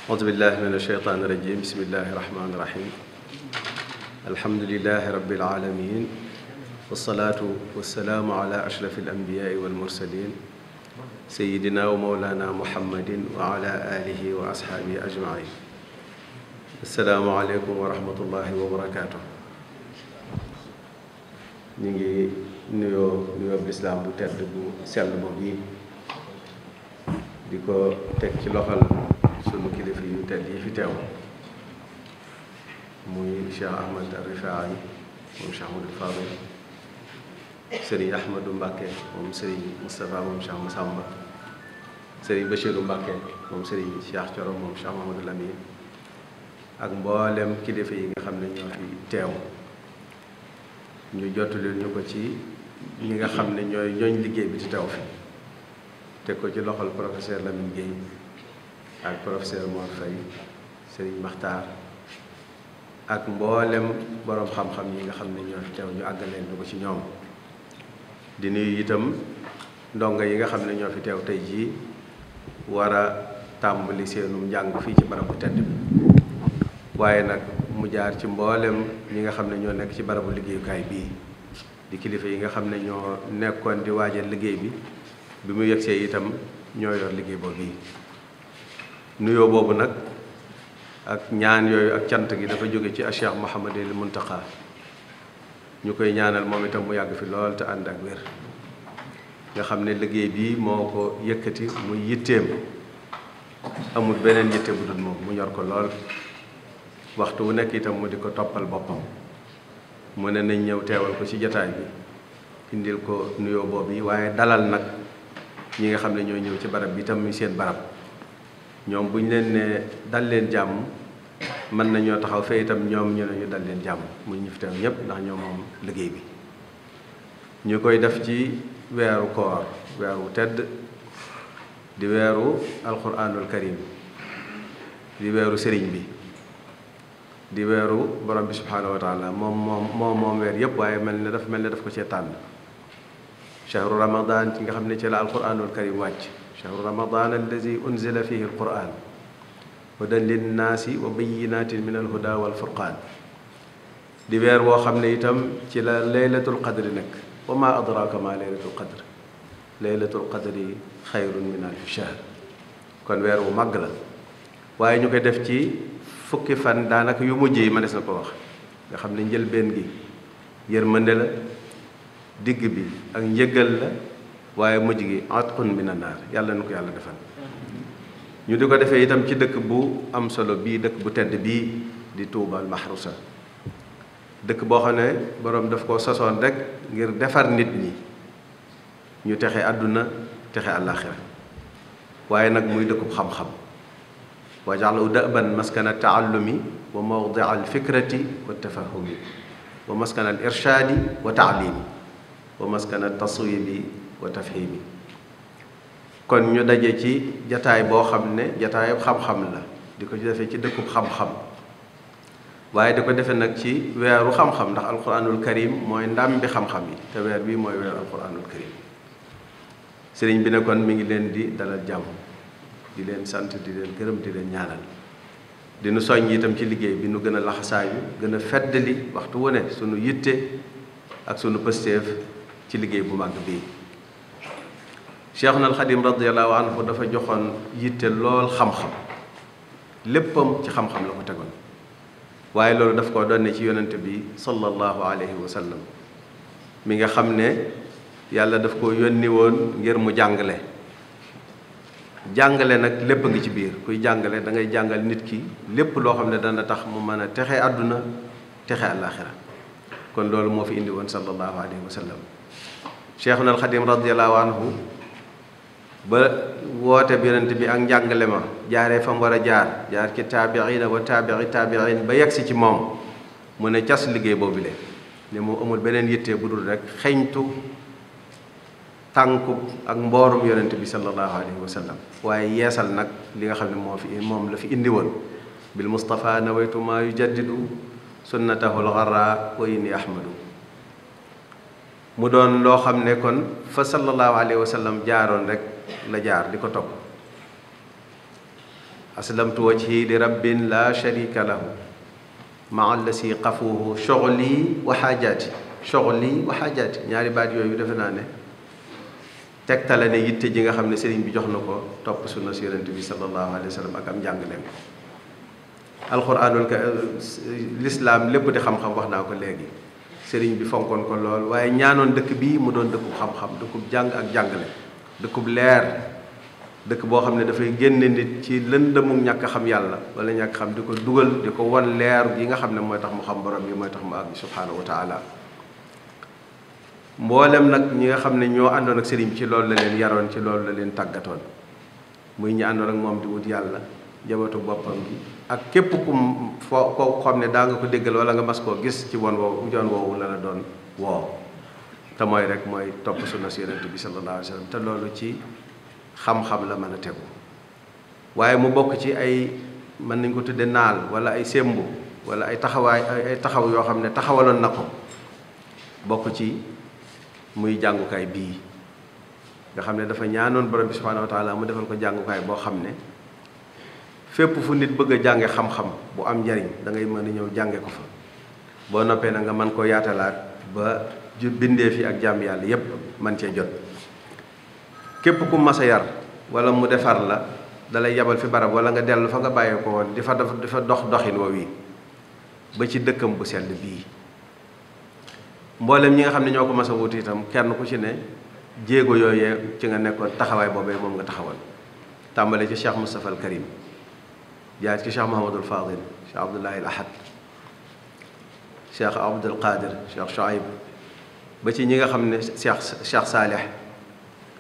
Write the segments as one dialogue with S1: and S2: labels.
S1: أعوذ بالله من الشيطان الرجيم بسم الله الرحمن الرحيم الحمد لله رب العالمين والصلاة والسلام على أشرف الأنبياء والمرسلين سيدنا ومولانا محمد وعلى آله وأصحابه أجمعين السلام عليكم ورحمة الله وبركاته نيجي نيو بالإسلام بتد سلم بي ديكو تك ci loxal sunu kilifa yu tedd yi fi teew muy Cheikh Ahmad Ar-Rifaa'i moom Cheikh Ahmadou Fadil Serigne Ahmadou Mbacké moom Serigne Moustapha moom Cheikh Massamba Serigne Bachirou Mbacké moom Serigne Cheikh Thioro moom Cheikh Mahamadou Lamine ak mboolem kilifa yi nga xam ne ñoo fi teew ñu jottali ñu ko ci ñi nga xam ne ñooñ liggéey bi ci teew fi teg ko ci loxol professeur Lamine Gueye ak professeur Mor Faye Serigne Makhtar ak mboolem borom xam-xam yi nga xam ne ñoo fi teew ñu àggaleen ñu ko ci ñoom di nuyu itam ndongo yi nga xam ne ñoo fi teew tey jii war a tàmbali seenum njàng fii ci barabu tedd bi waaye nag mu jaar ci mboolem ñi nga xam ne ñoo nekk ci barabu liggéeyukaay bii di kilifa yi nga xam ne ñoo nekkoon di waajal liggéey bi mu yegsee itam ñoo yor liggéey boobu bii nuyoo boobu nag ak ñaan yooyu ak cant gi dafa jóge ci Cheikh Mouhamadul Muntaqa ñu koy ñaanal moom itam mu yàgg fi lool te ànd ak wér nga xam ne liggéey bii moo ko yëkkati muy yitteem amul beneen yitte bu dul moom mu ñor ko lool waxtu wu nekk itam mu di ko toppal boppam mu ne nañ ñëw teewal ko ci jataay bi indil ko nuyoo boobu yi waaye dalal nag ñi nga xam ne ñoo ñëw ci barab bi itam muy seen barab ñoom bu ñu leen ne dal leen jàmm mën nañoo taxaw fee itam ñoom ñu ne ñu dal leen jàmm muy ñu fi teew ñëpp ndax ñoom moom liggéey bi ñu koy def ci weeru koor weeru tedd di weeru alquranul karim di weeru sëriñ bi di weeru borom bi subhaanahu wa taala moom weer yëpp waaye mel ne daf ko cee tànn shahru ramadan ci nga xam ne ci la alquranul karim wàcc shahru ramadan allazi unzila fihi alquran hudan linnaasi wa bayyinatin min alhuda walfurqan di weer woo xam ne itam ci la laylatul qadri nekk wa ma adraka ma laylatul qadr laylatul qadri xayrun min alfi shahr kon weer wu màgg la waaye ñu koy def ci fukki fan daanaka yu mujj yi ma des na ko wax nga xam ne njëlbeen gi yërmande la digg bi ak njëggal la waaye mujj gi atqun min annaar yàlla na ko yàlla defal ñu di ko defee itam ci dëkk bu am solo bii dëkk bu tedd bii di tuubal mahrusa dëkk boo xam ne boroom daf ko sosoon rek ngir defar nit ñi ñu texe àdduna texe àllaaxira waaye nag muy dëkkub xam-xam wajalahu da'ban maskana taallumi wa mawdia alfikrati wa tafahumi wa maskana al irshaadi wa taalimi wa maskana taswibi wa tafhimi kon ñu daje ci jataay boo xam ne jataay xam-xam la di ko defee ci dëkkub xam-xam waaye di ko defee nag ci weeru xam-xam ndax alquranul karim mooy ndam bi xam-xam yi te weer bii mooy weeru alquranul karim sëriñ bi ne kon mi ngi leen di dalal jàmm di leen sant di leen gërëm di leen ñaanal di nu soññ itam ci liggéey bi nu gën a laxasaayu gën a feddali waxtu wu ne sunu yitte ak sunu pësteef ci liggéey bu màgg bii Cheikhuna al Xadim radiyallahu anhu dafa joxoon yitte lool xam-xam léppam ci xam-xam la ko tegoon waaye loolu daf koo doon ci yonent bi sallallahu alayhi wa sallam mi nga xam ne yàlla daf ko yónni woon ngir mu jàngale nag lépp ngi ci biir kuy jàngale da ngay jàngal nit ki lépp loo xam ne dana tax mu mën a texe àdduna texe àllaaxira kon loolu moo fi indi woon sallallahu alayhi wa sallam Cheikhuna al Xadim radiyallahu anhu ba woote bi yonent bi ak njàngale ma jaaree fa mu war a jaar ci taabiina wa taabiin ba yegsi ci moom mu ne cas liggéey boobu le ne moom amul beneen yitte bu dul rek xeñtu tànku ak mboorum yonent bi sallallahu alayhi wa sallam waaye yeesal nag li nga xam ne moom la fi indi woon bil Mustafa nawaytu maa yujaddidu sunnatahu al-gharra wa inni ahmadu mu doon loo xam ne kon fa sallallahu alayhi wa sallam jaaroon rek la jaar di ko topp aslamtu wajhi li rabbin la sharika lahu maa allasi qafuhu shughli wa xaajaati ñaari baat yooyu defe naa ne tegtale ne yitte ji nga xam ne sëriñ bi jox na ko topp sunna si yonent bi sallallahu alayhi wa sallam ak am njàngaleem alxuraanul lislaam lépp di xam-xam wax naa ko léegi sëriñ bi fonkoon ko lool waaye ñaanoon dëkk bii mu doon dëkkub xam-xam dëkkub jàng ak jàngale dëkkub leer dëkk boo xam ne dafay génne nit ci lëndëmum ñàkk xam yàlla wala ñàkk xam di ko dugal di ko won leer gi nga xam ne mooy tax mu xam borom bi mooy tax mu àgg subhaanahu wa taala mboolem nag ñi nga xam ne ñoo àndoon ak sëriñ ci loolu la leen yaroon ci loolu la leen tàggatoon muy ñi àndoon ak moom di wut yàlla jabatu boppam gi ak képp kum foo ko xam ne daa nga ko déggal wala nga mas koo gis ci yoon woowu la la doon woo te mooy rek mooy topp sunna si yonent bi sallallahu alayhi wa sallam te loolu ci xam-xam la mën a tegu waaye mu bokk ci ay mën nañ ko tudde naal wala ay sémbu wala ay taxaw yoo xam ne taxawaloon na ko bokk ci muy jàngukaay bii nga xam ne dafa ñaanoon borom bi subhanahu wa taala mu defal ko jàngukaay boo xam ne fépp fu nit bëgg a jànge xam-xam bu am njariñ da ngay mën a ñëw jànge ko fa boo noppee na nga mën koo yaatalaat ba bindee fi ak jàmm yàlla yépp man cee jot képp ku mas a yar wala mu defar la dalay yabal fi barab wala nga dellu fa nga bàyyee ko woon di fa dox doxin wa wi ba ci dëkkam bu sell bii mboolem ñi nga xam ne ñoo ko mas a wuti itam kenn ku ci ne jéego yooyee ci nga nekkoon taxawaay boobee moom nga taxawal tàmbale ci Cheikh Moustapha al Karim jaar ci Cheikh Mahamadul Fadil Cheikh Abdoulahi al Ahad Cheikh Abdul Qadir Cheikh Chouaib ba ci ñi nga xam ne Cheikh Saalih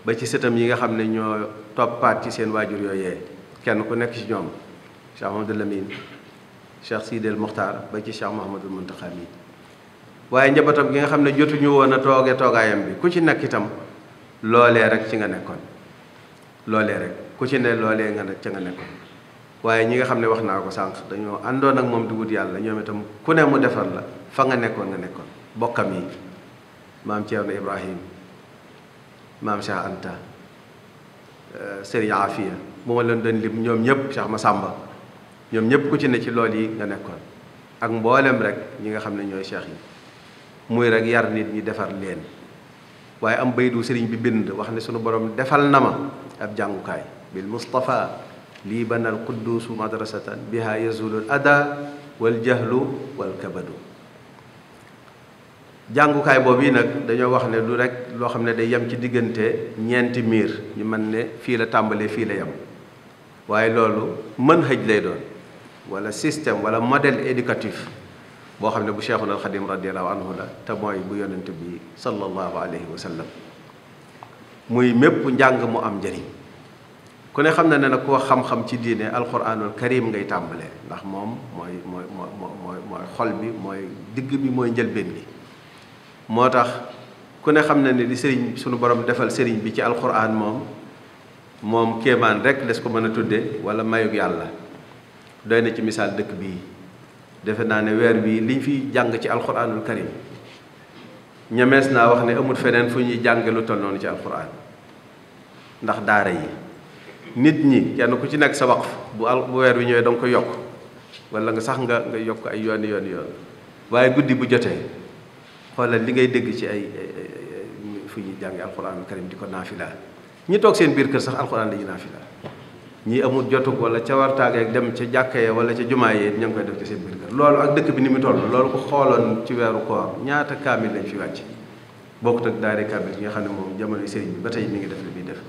S1: ba ci sëtam yi nga xam ne ñoo toppaat ci seen waajur yooyee kenn ku nekk ci ñoom Cheikh Mahamadul Lamine Cheikh Sidel Muxtaar ba ci Cheikh Mahamadul Muntaxa mi waaye njabootam gi nga xam ne jotuñu woon a toogaayam bi ku ci nekk itam loolee rek ci nga nekkoon loolee rek ku ci ne loolee nga ca nga nekkoon waaye ñi nga xam ne wax naa ko sànq dañoo àndoon ak moom di wut yàlla ñoom itam ku ne mu defar la fa nga nekkoon bokkam yi maam Thierno Ibrahim maam Cheikh Anta Serigne Afia bu ma leen doon lim ñoom ñëpp Cheikh Massamba ñoom ñëpp ku ci ne ci lool yi nga nekkoon ak mboolem rek ñi nga xam ne ñooy cheikh yi muy rek yar nit ñi defar leen waaye am baydu sëriñ bi bind wax ne sunu borom defal na ma ab jàngukaay bil Mustafa lii banal qudduusu madrasatan biha yazulul ada wal jahlu wal kabadu jàngukaay boobu yi nag dañoo wax ne du rek loo xam ne day yem ci diggante ñeenti miir ñu mën ne fii la tàmbalee fii la yem waaye loolu mën xëj lay doon wala système wala modèle éducatif boo xam ne bu Cheikhuna al Xadim radiallahu anhu la te mooy bu yonent bi sallallahu alayhi wa sallam muy mépp njàng mu am njëriñ ku ne xam na ne nag koo xam-xam ci diine alquranul karim ngay tàmbalee ndax moom mooy xol bi mooy digg bi mooy njëlbeen gi moo tax ku ne xam na ne li sëriñ sunu borom defal sëriñ bi ci alquran moom kéemaan rek des ko mën a tudde wala mayug yàlla doy na ci misaal dëkk bii defe naa ne weer bii liñ fi jàng ci alquranul karim ñemees naa wax ne amul feneen fu ñuy jànge lu toll noonu ci alquran ndax daara yi nit ñi kenn ku ci nekk sa waqf bu weer wi ñëwee danga ko yokk wala nga sax nga yokk ay yoon waaye guddi bu jotee xoolal li ngay dégg ci ay fu ñuy jànge alquranul karim di ko naafila ñi toog seen biir kër sax alquran la ñuy naafila ñi amul jotug wala ca wartaageeg dem ca jàkkee wala ca jumaa yee ña ngi koy def ci seen biir kër loolu ak dëkk bi ni mu toll loolu ko xooloon ci weeru koor ñaata kaamil lañ fi wàcc bokkut ak daare kaamil yi nga xam ne moom jamono sëriñ bi ba tey mi ngi def li muy def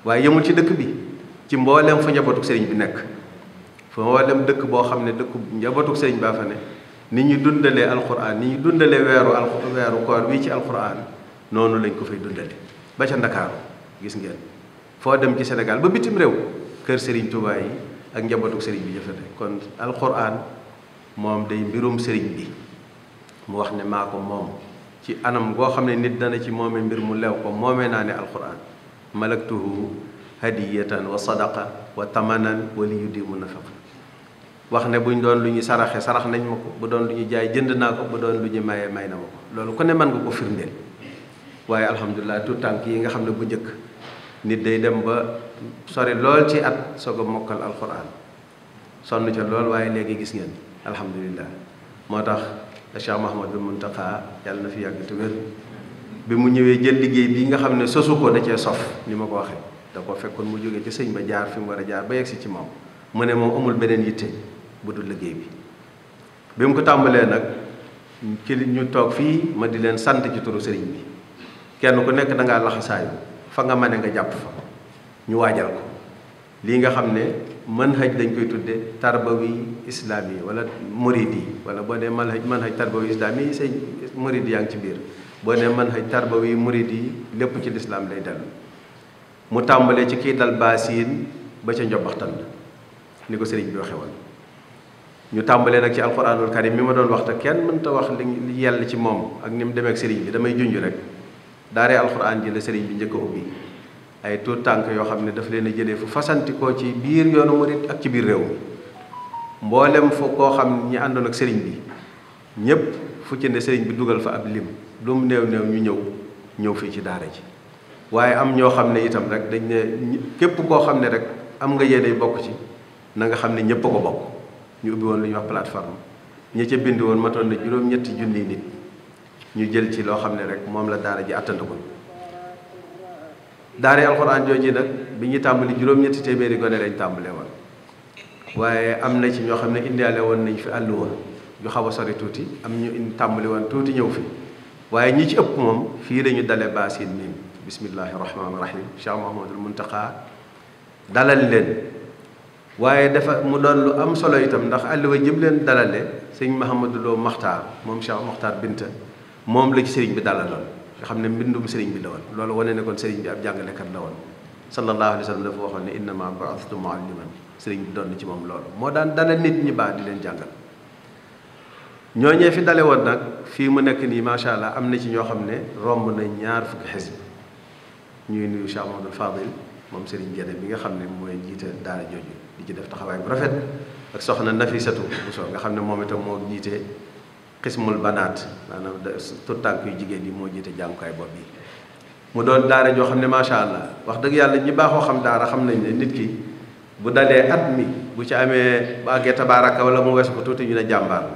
S1: waaye yemul ci dëkk bi ci mbooleem fa njabootuk sëriñ bi nekk fa mbooleem dëkk boo xam ne dëkk njabootuk sëriñ baa fa ne ni ñu dundalee alquran ni ñu dundalee weeru koor bii ci alquran noonu lañ ko fay dundale ba ca Ndakaaru gis ngeen foo dem ci Sénégal ba bitim réew kër Serigne Touba yi ak njabootu Serigne bi jëfate kon alquran moom day mbirum Serigne bi mu wax ne maa ko moom ci anam goo xam ne nit dana ci moome mbir mu lew ko moomee naa ne alquran malaktuhu hadiyatan wa sadaqa wa tamanan wa li yudimu nafaqa wax ne buñ doon lu ñu sarax nañ ma ko bu doon lu ñu jaay jënd naa ko bu doon lu ñu maye may na ma ko loolu ku ne mën nga ko firndeel waaye alhamdulilah tout tànk yi nga xam ne bu njëkk nit day dem ba sori lool ci at soog a mokkal alquran sonn ca lool waaye léegi gis ngeen alhamdulilah. moo tax Cheikh Mouhamadul Mountakha yàlla na fi yàgg te wér bi mu ñëwee jël liggéey bi nga xam ne sosu ko da cee sof ni ma ko waxee da ko fekkoon mu jógee ci sëñ ba jaar fi mu war a jaar ba yegsi ci moom mu ne moom amul beneen yitte bu dul liggéey bi mu ko tàmbalee nag ci ñu toog fii ma di leen sant ci turu sëriñ bi kenn ku nekk da ngaa laxasaayu fa nga mane nga jàpp fa ñu waajal ko lii nga xam ne manhaj dañ koy tudde tarbawi islami wala muridi wala boo dee manhaj tarbawi islami say muridi yaa ngi ci biir boo dee manhaj tarbawi muridi lépp ci lislaam lay dellu mu tàmbalee ci kii dal baasiin ba ca njobaxtan ni ko sëriñ bi waxe woon ñu tàmbalee nag ci alquranul karim mi ma doon wax te kenn mënta wax li yell ci moom ak ni mu demee ak sëriñ bi damay junj rek daaree alquran ji la sëriñ bi njëkk a ubbi ay tuut tànk yoo xam ne daf leen a jëlee fu fasantikoo ci biir yoonu murit ak ci biir réew mi mboolem fu koo xam ñi àndoon ak sëriñ bi ñépp fu ci ne sëriñ bi dugal fa ab lim lu mu néew ñu ñëw fii ci daara ji waaye am ñoo xam ne itam rek dañ ne képp koo xam ne rek am nga yéene bokk ci na nga xam ne ñëpp a ko bokk ñu ubbi woon lu ñuy wax plateforme ñi ca bind woon matoon na juróom-ñetti junniy nit ñu jël ci loo xam ne rek moom la daara ji àttandikul daara alxuraan jooju nag bi ñu tàmbali juróom-ñetti téeméeri gone lañ tàmbale woon waaye am na ci ñoo xam ne indiale woon nañ fi àlluwa yu xaw a sori tuuti am ñu tàmbali woon tuuti ñëw fi waaye ñi ci ëpp moom fii lañu dale baasin miim bismillahi rahmaani rahim Cheikh Mouhamadul Mountakha dalal leen waaye dafa mu doon lu am solo itam ndax àlluwa jëm leen dalale sëñ Mahamadou Lo Maxtaar moom Cheikh Maxtaar Binta moom la ci sëriñ bi dalaloon nga xam ne mbindum sëriñ bi la woon loolu wane ne kon sëriñ bi ab jàngalekat la woon sallallahu alayhi wa sallam dafa waxoon ne innama ba'athtu mu'alliman sëriñ bi doon na ci moom loolu moo daan dalal nit ñi baax di leen jàngal ñooñee fi dale woon nag fii mu nekk nii macha allah am na ci ñoo xam ne romb na ñaar fukki xisb ñuy nuyu Cheikh Mamadou Fadil moom sëriñ Gédé bi nga xam ne mooy jiite daara jooju di ci def taxawaay bu rafet ak soxna Nafisatu Bousso nga xam ne moom itam moo jiite xismul banaat maanaam tout tànk yu jigéen yi moo jiite jàngukaay bopp yi mu doon daara joo xam ne macha allah wax dëgg yàlla ñi baaxoo xam daara xam nañ ne nit ki bu dalee at mi bu ci amee bu àggee tabaaraka wala mu weesu ko tuuti ñu ne jàmbaar la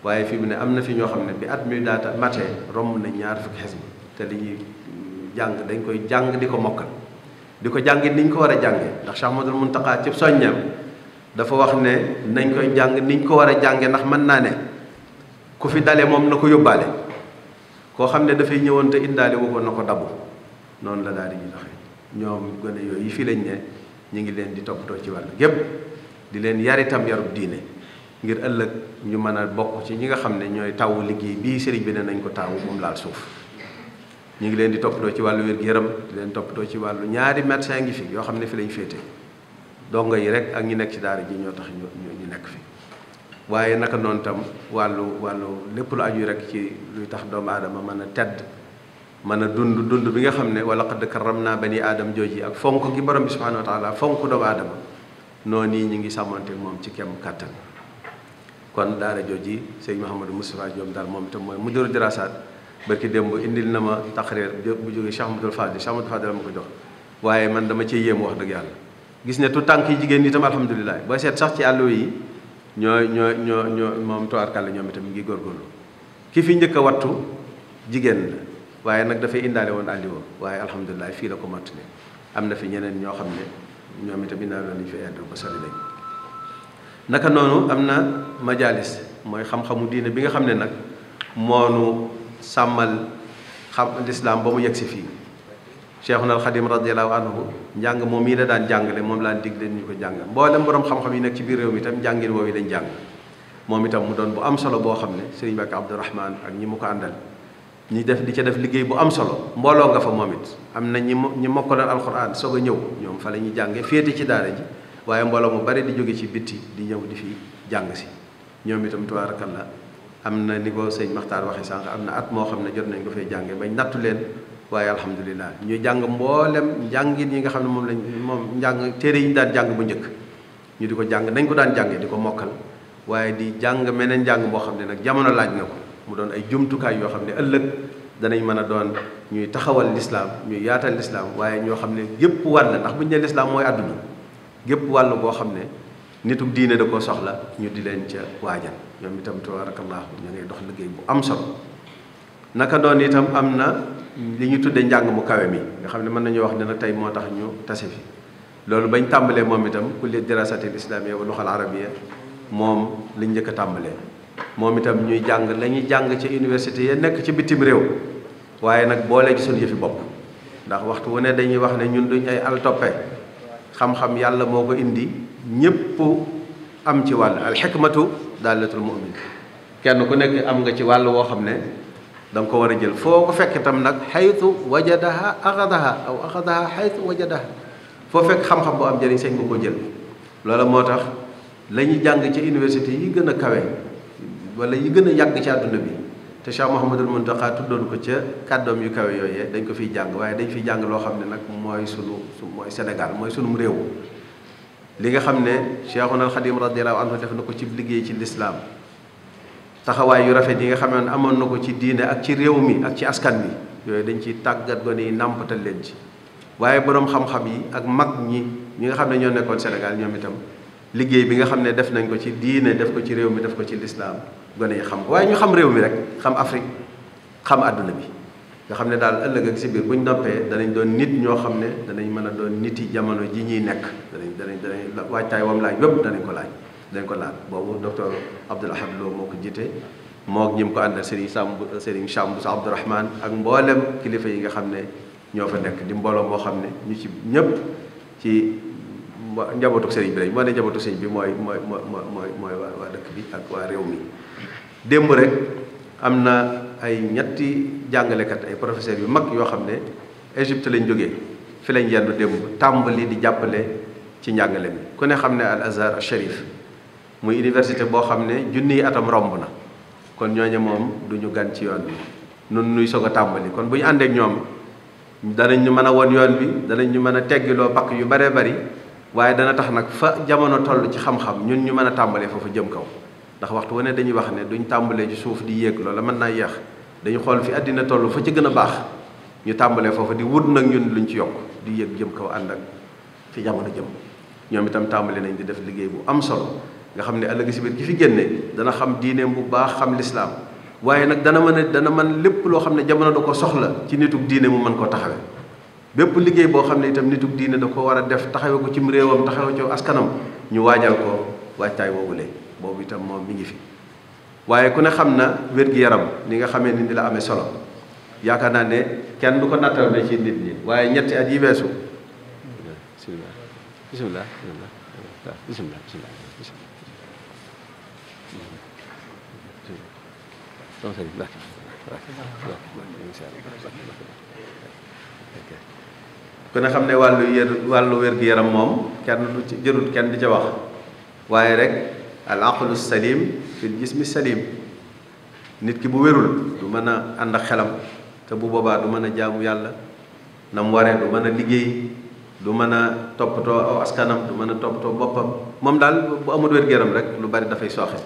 S1: waaye fi mu ne am na fi ñoo xam ne bi at mi daata matee romb na ñaar fukki xisb te li ñuy jàng dañ koy jàng di ko mokkal di ko jàngi niñ ko war a jànge ndax Cheikh Ahmadul Muntaqa ci soññam dafa wax ne nañ koy jàng niñ ko war a jànge ndax mën naa ne ku fi dale moom na ko yóbbaale koo xam ne dafay ñëwoon te indaale wu ko na ko dabu noonu la daal di ñu doxee ñoom gone yooyu yi fii lañ ne ñu ngi leen di toppatoo ci wàll gépp di leen yar itam yarub diine ngir ëllëg ñu mën a bokk ci ñi nga xam ne ñooy tawu liggéey bii sëriñ bi ne nañ ko tawu moom laal suuf ñu ngi leen di toppatoo ci wàllu wér-gu-yaram di leen toppatoo ci wàllu ñaari médecin ngi fi yoo xam ne fi lañ féete dongo yi rek ak ñi nekk ci daara ji ñoo tax ñu nekk fi waaye naka noonu tam wàllu lépp lu aju rek ci luy tax doomu aadama mën a tedd mën a dund bi nga xam ne wala qad karramna bani aadama jooji ak fonk gi borom bi subhanahu wa taala fonk doomu aadama noonu yi ñu ngi sàmmante moom ci kem kàttan kon daara jooji sëñ Mouhamadou Moustapha Diom daal moom itam mooy mudiru dirasaat barki démb indil na ma taqrir bu jógee Cheikh Ahmadou Fadil Cheikh Ahmadou Fadil ma ko jox waaye man dama cee yéem wax dëgg yàlla gis ne tu tànk yi jigéen ñi itam alhamdulilah booy seet sax ci àll yi ñoo moom tubaarkàlla ñoom itam ngi góorgóorlu ki fi njëkk a wattu jigéen la waaye nag dafay indaale woon àlliwoo waaye alhamdulilah fii la ko matt ne am na fi ñeneen ñoo xam ne ñoom itam indaale woon nañu fi edd ba sori lañ naka noonu am na majalis mooy xam-xamu diine bi nga xam ne nag moonu sàmmal xam lislaam ba mu yegg si fii Cheikhuna al Xadim radiyallahu anhu njàng moom yi la daan jàngale moom laa dig leen ñu ko jàng mboolem borom xam-xam yi nekk ci biir réew mi itam njàngin woowu lañ jàng moom itam mu doon bu am solo boo xam ne Serigne Bakk Abdourahman ak ñi mu ko àndal ñi def di ca def liggéey bu am solo mbooloo nga fa moom it am na ñi mokkaloon alxuraan soog a ñëw ñoom fa la ñuy jànge féete ci daara ji waaye mbooloo mu bari di jóge ci bitti di ñëw di fi jàng si ñoom itam tubaarakallah am na ni ko sëñ Maxtaar waxe sànq am na at moo xam ne jot nañ ko fay jànge bañ nattu leen waaye alhamdulilah ñuy jàng mboolem njàngin yi nga xam ne moom njàng téere yi ñu daan jàng bu njëkk ñu di ko jàng nañ ko daan jànge di ko mokkal waaye di jàng meneen njàng boo xam ne nag jamono laaj na ko mu doon ay jumtukaay yoo xam ne ëllëg danañ mën a doon ñuy taxawal lislaam ñuy yaatal lislaam waaye ñoo xam ne gépp wàll ndax bu ñu nee lislaam mooy àdduna gépp wàll boo xam ne nituk diine da koo soxla ñu di leen ca waajal ñoom itam tabaarakallaahu ñu ngay dox liggéey bu am solo. naka doon itam am na li ñu tudde njàng mu kawe mi nga xam ne mën nañu wax ne nag tey moo tax ñu tase fi loolu bañ tàmbalee moom itam kulliyat dirasatil islamiyya wa lughal arabiyya moom liñ njëkk a tàmbalee moom itam ñuy jàng la ñuy jàng ci université ya nekk ci bitim réew waaye nag boole ci suñu yëfi bopp ndax waxtu wu ne dañuy wax ne ñun duñ ay al toppe xam-xam yàlla moo ko indi ñépp am ci wàll al hikmatu daalatul mu'min kenn ku nekk am nga ci wàll woo xam ne da nga ko war a jël foo ko fekk itam nag xaytu wajadaha axadaha aw axadaha xaytu wajadaha foo fekk xam-xam boo am njëriñ sañ nga ko jël loola moo tax la ñuy jàng ci université yi gën a kawe wala yi gën a yàgg ci àdduna bi te Cheikh Mouhamadul Mountakha tuddoon ko ca kàddoom yu kawe yooyee dañ ko fiy jàng waaye dañ fiy jàng loo xam ne nag mooy mooy Sénégal mooy sunum réew li nga xam ne Cheikhuna al Xadim radiyallahu anhu def na ko ci liggéey ci lislaam taxawaay yu rafet yi nga xam ne amoon na ko ci diine ak ci réew mi ak ci askan bi yooyu dañ ci tàggat gone yi nàmpatal leen ci waaye boroom xam-xam yi ak mag ñi nga xam ne ñoo nekkoon Sénégal ñoom itam liggéey bi nga xam ne def nañ ko ci diine def ko ci réew mi def ko ci lislaam gone yi xam ko waaye ñu xam réew mi rek xam Afrique xam àdduna bi nga xam ne daal ëllëg ak si biir bu ñu noppee danañ doon nit ñoo xam ne danañ mën a doon nit yi jamono ji ñuy nekk danañ waajtaay wam laaj wépp danañ ko laaj boobu docteur Abdoul Ahad Lo moo ko jiite moo ñi mu ko àndal Serigne Samb sa Abdourahmane ak mboolem kilifa yi nga xam ne ñoo fa nekk di mbooloo moo xam ne ñu ci ñëpp ci njabootu sëriñ bi lañ moo ne njabootu sëriñ bi mooy waa dëkk bi ak waa réew mi démb rek am na ay ñetti jàngalekat ay professeurs yu mag yoo xam ne Égypte lañ jógee fi lañ yendu démb tàmbali di jàppale ci njàngale mi ku ne xam ne Al Azhar al Sharif muy université boo xam ne junniy atam romb na kon ñooñu moom du ñu gan ci yoon bi nun nuy soog a tàmbali kon bu ñu àndeek ñoom danañ ñu mën a won yoon bi danañ ñu mën a teggiloo pakk yu baree bari waaye dana tax nag fa jamono toll ci xam-xam ñun ñu mën a tàmbalee foofu jëm kaw ndax waxtu wu ne dañuy wax ne duñ tàmbalee ci suuf di yéeg loola mën naa yeex dañu xool fi àddina toll fa ci gën a baax ñu tàmbalee foofu di wut nag ñun luñ ci yokk di yéeg jëm kaw ànd ak fi jamono jëm ñoom itam tàmbali nañ di def liggéey bu am solo nga xam ne ëllëg si biir ki fi génne dana xam diineem bu baax xam lislaam waaye nag dana mën lépp loo xam ne jamono da ko soxla ci nitug diine mu mën koo taxawe bépp liggéey boo xam ne itam nitug diine da ko war a def taxawe ko cim réewam taxawe ci askanam ñu waajal ko waajtaay woowule boobu itam moom mi ngi fi waaye ku ne xam na wér-gi-yaram ni nga xamee ni la amee solo yaakaar naa ne kenn du ko nattal ci nit ñi waaye ñetti at yi weesu bismillah ku ne xam ne wàllu wér-gu-yaram moom kenn du ci jërul kenn di ca wax waaye rek al aqlu salim fil jismi salim nit ki bu wérul du mën a ànd ak xelam te bu boobaa du mën a jaamu yàlla na mu waree du mën a liggéey du mën a toppatoo aw askanam du mën a toppatoo boppam moom daal bu amul wér-gu-yaram rek lu bari dafay sooxe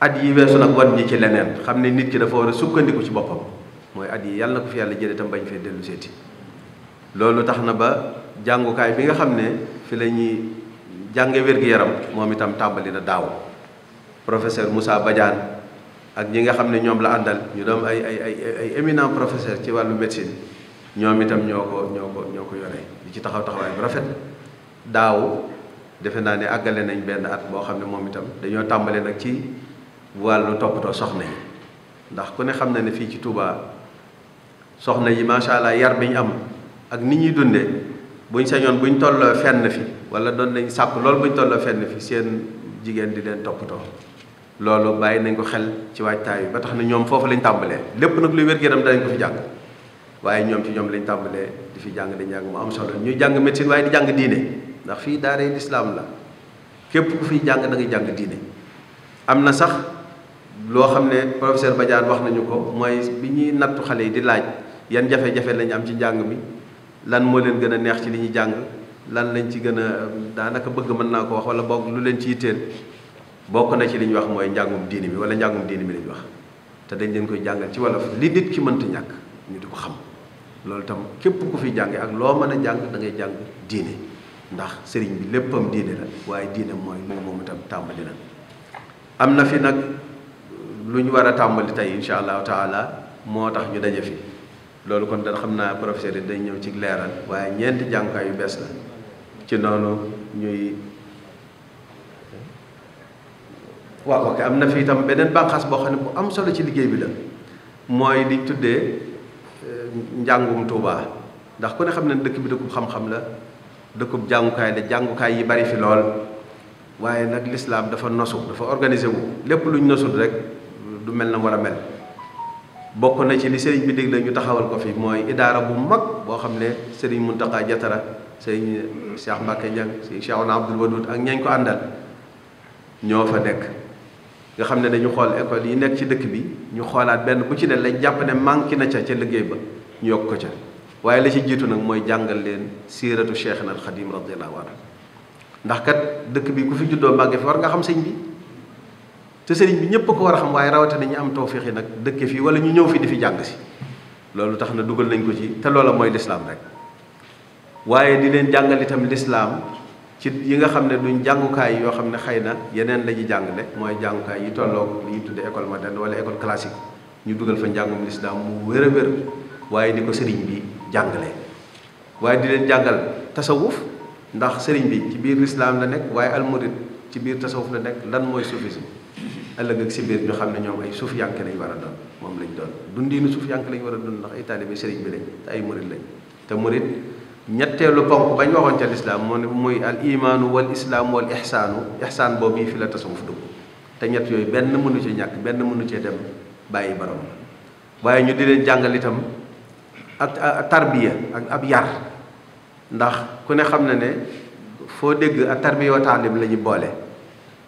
S1: at yi weesu nag wan ñi ci leneen xam ne nit ki dafa war a sukkandiku ci boppam mooy at yi yàlla na ko fi yàlla jëlee tam bañ fee dellu seeti loolu tax na ba jàngukaay bi nga xam ne fi la ñuy jànge wér-gu-yaram moom itam tàmbali na daaw professeur Moussa Badiane ak ñi nga xam ne ñoom la àndal ñu doon ay éminent professeur ci wàllu médecine ñoom itam ñoo ko yore di ci taxawaay bu rafet daaw defe naa ne àggale nañ benn at boo xam ne moom itam dañoo tàmbale nag ci wàllu toppatoo soxna yi ndax ku ne xam na ne fii ci Touba soxna yi macha allah yar bi ñu am ak nit ñuy dundee buñ sañoon buñ tolloo fenn fi wala doon nañ sàkk loolu buñ tolloo fenn fi seen jigéen di leen toppatoo loolu bàyyi nañ ko xel ci waajtaay bi ba tax na ñoom foofu lañ tàmbalee lépp nag luy wér-gu-yaram danañ ko fi jàng waaye ñoom ci ñoom lañ tàmbalee di fi jàng di njàng mu am solo ñuy jàng médecine waaye di jàng diine ndax fii daaray lislaam la képp ku fiy jàng da ngay jàng diine am na sax loo xam ne professeur Badiane wax nañu ko mooy bi ñuy nattu xale yi di laaj yan jafe-jafe lañ am ci njàng mi lan moo leen gën a neex ci li ñuy jàng lan lañ ci gën a daanaka bëgg mën naa ko wax wala boog lu leen ci yitteel bokk na ci li ñu wax mooy njàngum diine mi wala njàngum diine mi lañ wax te dañ leen koy jàngal ci wolof li nit ki mënta ñàkk ñu di ko xam loolu tam képp ku fi jànge ak loo mën a jàng da ngay jàng diine ndax sëriñ bi léppam diine la waaye diine mooy moom itam tàmbali na. am na fi nag lu ñu war a tàmbali tey incha allahu taala moo tax ñu daje fi loolu kon dana xam naa professeur yi day ñëw ci leeral waaye ñeenti jàngukaay yu bees la ci noonu ñuy waaw ok am na fi itam beneen bànqaas boo xam ne bu am solo ci liggéey bi la mooy li tuddee njàngum Tuubaa ndax ku ne xam ne dëkk bi dëkkub xam-xam la dëkkub jàngukaay la jàngukaay yi bari fi lool waaye nag lislaam dafa nosu dafa organisé wu lépp lu ñu nosul rek du mel na war a mel bokk na ci li sëriñ bi dégg la ñu taxawal ko fi mooy idaara bu mag boo xam ne sëriñ Muntaqa Jatara sëriñ Cheikh Mbacke Dieng sëriñ Cheikhouna Abdoul Wadoud ak ñañ ko àndal ñoo fa nekk nga xam ne dañu xool école yi nekk ci dëkk bi ñu xoolaat benn bu ci ne lañ jàpp ne manqué na ca liggéey ba ñu yokk ko ca waaye la ci jiitu nag mooy jàngal leen siiratu Cheikhna al Xadim radiyallahu anhu ndax kat dëkk bi ku fi juddoo màgge fi war nga xam sëñ bi te sëriñ bi ñëpp ko war a xam waaye rawatina ñu am tawfiix yi nag dëkke fii wala ñu ñëw fi di fi jàng si loolu tax na dugal nañ ko ci te loola mooy lislaam rek waaye di leen jàngal itam lislaam ci yi nga xam ne duñ jàngukaay yoo xam ne xëy na yeneen la ñuy jàngale mooy jàngukaay yi tolloog li ñuy tudde école moderne wala école classique ñu dugal fa njàngum lislaam mu wér a wér waaye ni ko sëriñ bi jàngale waaye di leen jàngal tasawuf ndax sëriñ bi ci biir lislaam la nekk waaye almurid ci biir tasawuf la nekk lan mooy soufisme ëllëg ak si biir ñu xam ne ñoom ay suufiyanke lañ war a doon moom lañ doon dundiinu suufiyanke lañ war a doon ndax ay taalibe sëriñ bi lañ te ay murid lañ te murid ñetteelu ponk bañ waxoon ca lislaam moo ne muy al imaanu wal islaam wal ihsaan boobu yi fi la tasawuf dugg te ñett yooyu benn mënu ci ñàkk benn mënu cee dem bàyyi borom waaye ñu di leen jàngal itam ak tarbiya ak ab yar ndax ku ne xam na ne foo dégg ak tarbiya wa taalim la ñu boole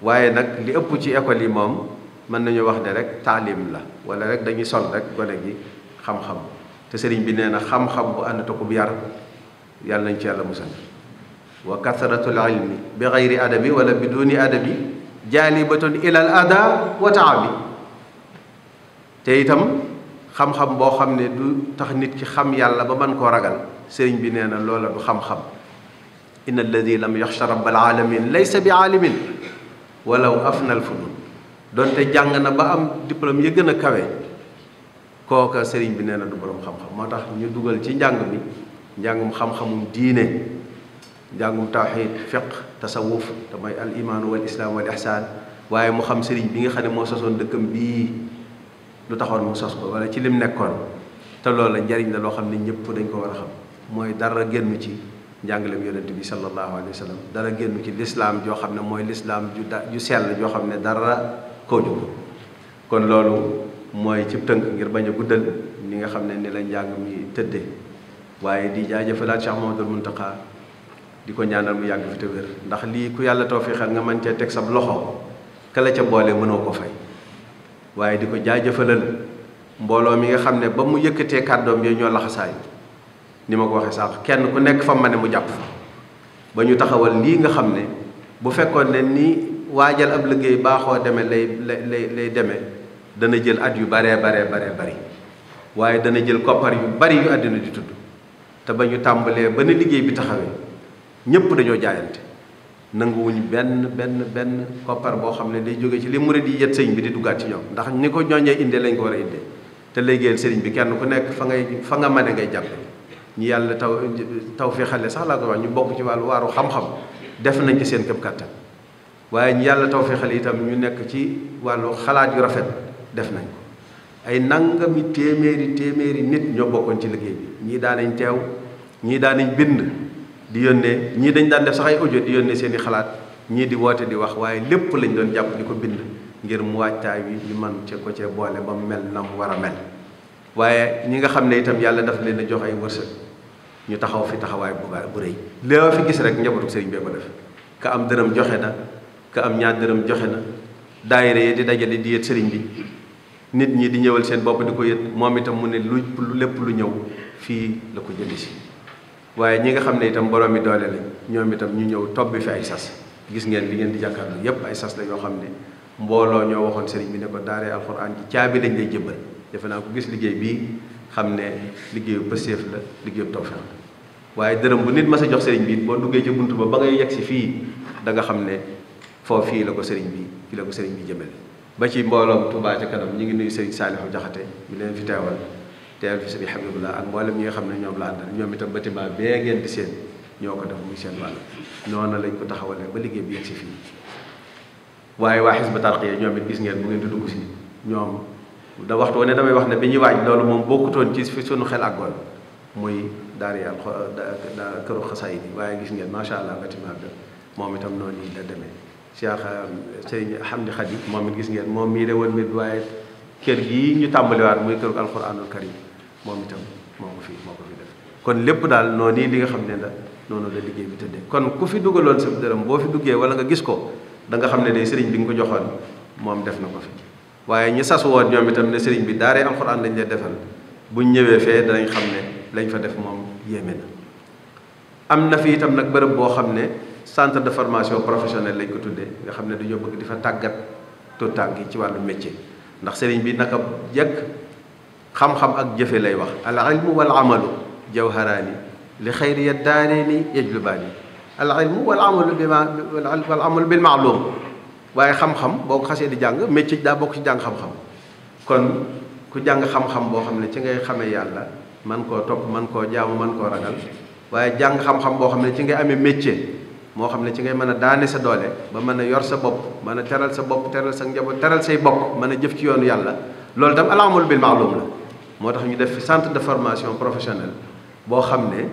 S1: waaye nag li ëpp ci école yi moom mën nañu wax ne rek taalim la wala rek dañuy sol rek gone gi xam-xam te sëriñ bi nee na xam-xam bu ànd takub yar yàlla nañ ci yàlla musal wa kasratul ilmi bi gayri adabi wala bi duni adabi jaalibatun ilal ada wa taabi te itam xam-xam boo xam ne du tax nit ki xam yàlla ba mën koo ragal sëriñ bi nee na loola du xam-xam inna alladi lam yaxsha rabbal alamin laysa bi aalimin walaw afnal funun donte jàng na ba am diplôme yi gën a kawe kooka sëriñ bi nee na du boroom xam-xam moo tax ñu dugal ci njàng mi njàngum xam-xamum diine njàngum tawxiid fiq tasawuf te mooy al imaanu wal islaam wal ihsaan waaye mu xam sëriñ bi nga xam ne moo sosoon dëkkam bii lu taxoon mu sos ko wala ci lim nekkoon te loolu la njariñ la loo xam ne ñëpp dañ ko war a xam mooy dara génn ci njàngaleem yonent bi sallallahu alayhi wa sallam dara génn ci lislaam joo xam ne mooy lislaam ju sell joo xam ne dara koo jóg kon loolu mooy ci tënk ngir bañ a guddal ni nga xam ne ni la njàng mi tëddee waaye di jaajëfalaat Cheikh Mouhamadoul Mountakha di ko ñaanal mu yàgg fi te wér ndax lii ku yàlla tawfiixal nga mën cee teg sab loxo kala ca boole mënoo ko fay waaye di ko jaajëfalal mbooloo mi nga xam ne ba mu yëkkatee kàddoom yooyu ñoo laxasaay ni ma ko waxee sànq kenn ku nekk fa ma ne mu jàpp fa ba ñu taxawal lii nga xam ne bu fekkoon ne ni waajal ab liggéey baaxoo demee lay demee dana jël at yu baree bari waaye dana jël koppar yu bari yu àddina di tudd te ba ñu tàmbalee ba ne liggéey bi taxawee ñëpp dañoo jaayante nanguwuñ benn koppar boo xam ne day jóge ci li murid yi yet sëñ bi di duggaat ci ñoom ndax ni ko ñooñee indee lañ ko war a indee te liggéeyal sëriñ bi kenn ku nekk fa nga mane ngay jàppe ñi yàlla taw fi xale sax laa koy wax ñu bokk ci wàllu waaru xam-xam def nañ ci seen képp kàttan waaye ñi yàlla taw fi xale itam ñu nekk ci wàllu xalaat yu rafet def nañ ko ay nangami téeméeri nit ñoo bokkoon ci liggéey bi ñii daanañ teew ñii daanañ bind di yónnee ñii dañ daan def sax ay audio di yónnee seen i xalaat ñii di woote di wax waaye lépp lañ doon jàpp di ko bind ngir mu waajtaay wi ñu man ci ko cee boole ba mu mel na mu war a mel waaye ñi nga xam ne itam yàlla daf leen a jox ay wërsëg ñu taxaw fi taxawaay bu rëy loo fi gis rek njabootu sëriñ bee ko def ka am dërëm joxe na ka am ñaar dërëm joxe na daayira yi di dajale di yët sëriñ bi nit ñi di ñëwal seen bopp di ko yët moom itam mu ne lu lépp lu ñëw fii la ko jëli si waaye ñi nga xam ne itam borom mi doole lañ ñoom itam ñu ñëw tobbi fi ay sas gis ngeen li ngeen di jàkkaarloo yépp ay sas la yoo xam ne mbooloo ñoo waxoon sëriñ bi ne ko daaree alxuraan ji caabi lañ lay jëbbal defe naa ko gis liggéey bii xam ne liggéeyu pëseef la liggéeyu tawfeex waaye dërëm bu nit ma sa jox sëriñ bi boo duggee ci buntu ba ngay yegg si fii da nga xam ne foofu fii la ko sëriñ bi jëmale. ba ci mbooloom Touba ca kanam ñu ngi nuyu sëriñ Saalihu Jaxate mi leen fi teewal fi sëriñ Habibullah ak mboolem ñi nga xam ne ñoom la àndal ñoom itam bâtiment bee ngeen di seen ñoo ko def muy seen wàll noonu lañ ko taxawalee ba liggéey bi yegg si fii. waaye waa Hizbut Tarqiyyah ñoom it gis ngeen bu ngeen di dugg si ñoom da waxtu ne damay wax ne bi ñuy waaj loolu moom bokkutoon ci fi sunu xel àggoon muy daari këru xasaayid yi waaye gis ngeen macha allah bâtiment bi moom itam noonu la demee. Cheikh Sëriñ Hamdi Khadi moom it gis ngeen moom mii de woon mbir waaye kër gii ñu tàmbaliwaat muy këru alquranul karim moom itam moo ko fi def kon lépp daal noonu li nga xam ne la noonu la liggéey bi tëddee. kon ku fi dugaloon sa dërëm boo fi duggee wala nga gis ko da nga xam ne day sëriñ bi nga ko joxoon moom def na ko fi waaye ñi sas woon ñoom itam ne sëriñ bi daaree alxuraan lañ lay defal buñ ñëwee fee danañ xam ne lañ fa def moom yéeme na. am na fi itam nag bërëb boo xam ne centre de formation professionnelle lañ ko tuddee nga xam ne dañoo bëgg di fa tàggat tout tànk yi ci wàllu métier ndax sëriñ bi naka jekk xam-xam ak jëfe lay wax al ilmu wal amalu jawharaani li xayri ya daareeni yajlubaani al ilmu wal amalu bil maalum waaye xam-xam boo ko xasee di jàng métier daa bokk ci jàng xam-xam kon ku jàng xam-xam boo xam ne ci ngay xamee yàlla man koo topp man koo jaamu man koo ragal waaye jàng xam-xam boo xam ne ci ngay amee métier moo xam ne ci ngay mën a daane sa doole ba mën a yor sa bopp mën a teral sa bopp teral sa njaboot teral say bokk mën a jëf ci yoonu yàlla loolu tam al amalu bil maalum la moo tax ñu def fi centre de formation professionnelle boo xam ne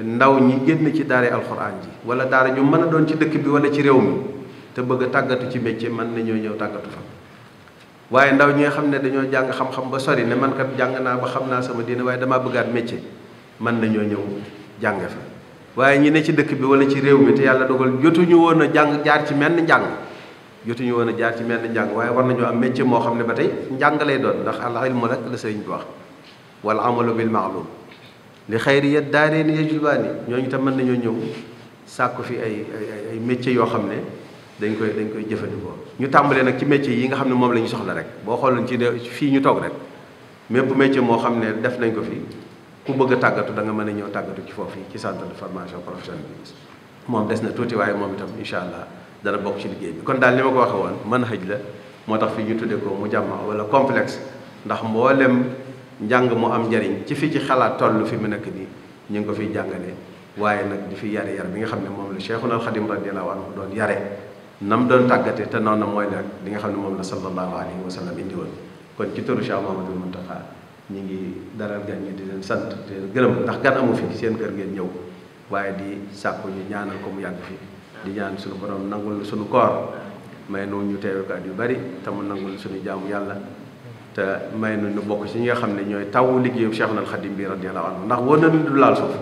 S1: ndaw ñi génn ci daara alxuraan ji wala daara ñu mën a doon ci dëkk bi wala ci réew mi te bëgg a tàggatu ci métier mën nañoo ñëw tàggatu fa waaye ndaw ñi nga xam ne dañoo jàng xam-xam ba sori ne man kat jàng naa ba xam naa sama diine waaye damaa bëggaat métier mën nañoo ñëw jàng fa waaye ñi ne ci dëkk bi wala ci réew mi te yàlla dogal jotuñu woon a jaar ci menn njàng waaye war nañoo am métier moo xam ne ba tey njàng lay doon ndax al ilmu rek la sëriñ bi wax wal amalu bil maalum li xayri ya daareeni yajlubaani ñooñu tam mën nañoo ñëw sàkku fi ay métier yoo xam ne dañ koy jëfandikoo ñu tàmbalee nag ci métier yi nga xam ne moom la ñu soxla rek boo xooloon ci fii ñu toog rek mépp métier moo xam ne def nañ ko fi ku bëgg a tàggatu da nga mën a ñëw tàggatu ci foofu ci centre de formation professionnelle bi moom des na tuuti waaye moom itam incha allah dana bokk ci liggéey bi kon daal ni ma ko waxee woon manhaj la moo tax fii ñu tuddee ko mu jàmma wala complexe ndax mboolem njàng mu am njariñ ci fi ci xalaat toll fi mu nekk nii ñu ngi ko fiy jàngale waaye nag di fi yar bi nga xam ne moom la Cheikhuna al Xadim radiyallahu anhu doon yare nam doon tàggate te noonu mooy nag li nga xam ne moom la sallallahu alayhi wa sallam indi woon kon ci turu Cheikh Mouhamadoul Mountakha ñi ngi dalal gan ñi di leen sant te gërëm ndax gan amu fi seen kër ngeen ñëw waaye di sàkku ñu ñaanal ko mu yàgg fi di ñaan suñu borom nangul suñu koor may nu ñu teewe ko at yu bari te mu nangul suñu jaamu yàlla te may nu ñu bokk ci ñi nga xam ne ñooy tawu liggéeyu Cheikhul Khadim bi radiyallahu anhu ndax wóor na du laal suuf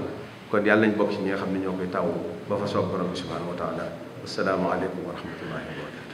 S1: kon yàlla nañ bokk ci ñi nga xam ne ñoo koy taw ba fa soob borom bi subhanahu wa taala assalaamu aleykum wa rahmatullahi wa barakatu